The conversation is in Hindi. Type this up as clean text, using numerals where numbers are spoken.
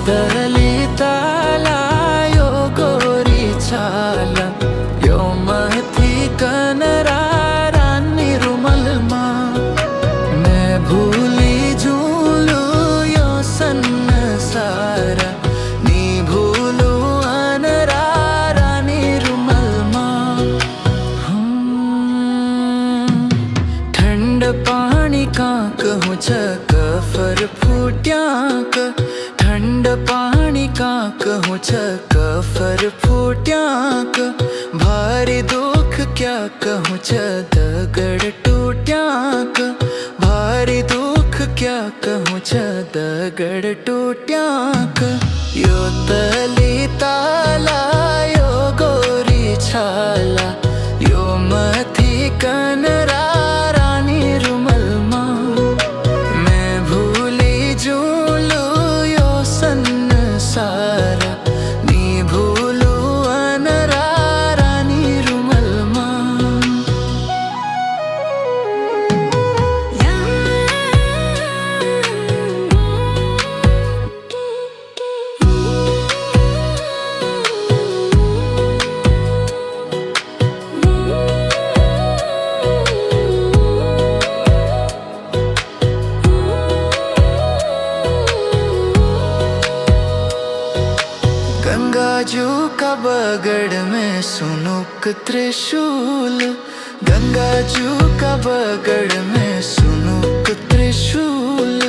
तलिताला यो गोरी छाला यो माथि कनरा रानी रुमलमा मैं भूली झूलू यो संसार नी भूलू अनरा रानी रुमलमा ठंड पानी का कहूँ कफर फूट्याक ठंड पानी का कहूँ कफर फूट्याक भारी दुख क्या कहूँ दगड़ टूट्याक भारी दुख क्या कहूँ दगड़ टूट्याक यो तलिताला यो गोरी छाला यो मथी कनरा रानी रुमलमा मैं भूली झूलू यो संसार नी भूलू अनरा रानी रुमलमा गंगाजू का बगड़ में सुनुक त्रिशूल गंगाजू का बगड़ में सुनुक त्रिशूल